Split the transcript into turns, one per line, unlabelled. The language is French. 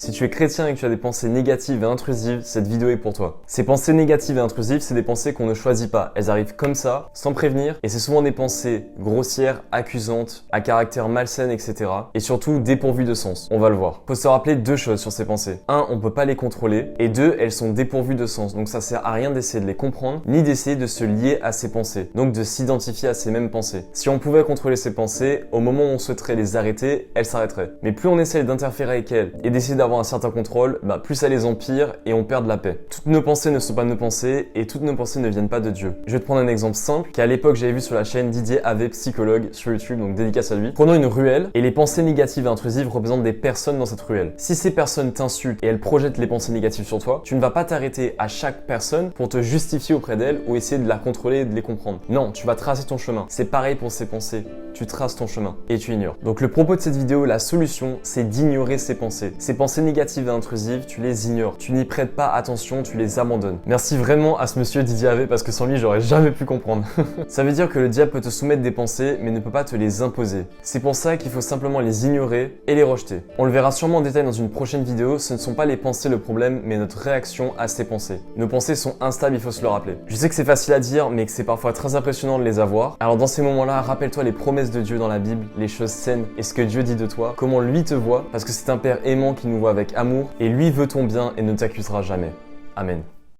Si tu es chrétien et que tu as des pensées négatives et intrusives, cette vidéo est pour toi. Ces pensées négatives et intrusives, c'est des pensées qu'on ne choisit pas. Elles arrivent comme ça, sans prévenir, et c'est souvent des pensées grossières, accusantes, à caractère malsain, etc. Et surtout dépourvues de sens. On va le voir. Faut se rappeler deux choses sur ces pensées. Un, on peut pas les contrôler, et deux, elles sont dépourvues de sens. Donc ça sert à rien d'essayer de les comprendre, ni d'essayer de se lier à ces pensées. Donc de s'identifier à ces mêmes pensées. Si on pouvait contrôler ces pensées, au moment où on souhaiterait les arrêter, elles s'arrêteraient. Mais plus on essaie d'interférer avec elles et d'essayer d'avoir un certain contrôle, plus ça les empire et on perd de la paix. Toutes nos pensées ne sont pas nos pensées et toutes nos pensées ne viennent pas de Dieu. Je vais te prendre un exemple simple qu'à l'époque j'avais vu sur la chaîne Didier Ave Psychologue sur YouTube, donc dédicace à lui. Prenons une ruelle et les pensées négatives et intrusives représentent des personnes dans cette ruelle. Si ces personnes t'insultent et elles projettent les pensées négatives sur toi, tu ne vas pas t'arrêter à chaque personne pour te justifier auprès d'elle ou essayer de la contrôler et de les comprendre. Non, tu vas tracer ton chemin. C'est pareil pour ces pensées. Tu traces ton chemin et tu ignores. Donc le propos de cette vidéo, la solution, c'est d'ignorer ces pensées. Ces pensées négatives et intrusives, tu les ignores. Tu n'y prêtes pas attention, tu les abandonnes. Merci vraiment à ce monsieur Didier Ave parce que sans lui, j'aurais jamais pu comprendre. Ça veut dire que le diable peut te soumettre des pensées, mais ne peut pas te les imposer. C'est pour ça qu'il faut simplement les ignorer et les rejeter. On le verra sûrement en détail dans une prochaine vidéo, ce ne sont pas les pensées le problème, mais notre réaction à ces pensées. Nos pensées sont instables, il faut se le rappeler. Je sais que c'est facile à dire, mais que c'est parfois très impressionnant de les avoir. Alors dans ces moments-là, rappelle-toi les promesses de Dieu dans la Bible, les choses saines et ce que Dieu dit de toi, comment lui te voit, parce que c'est un Père aimant qui nous voit avec amour et lui veut ton bien et ne t'accusera jamais. Amen.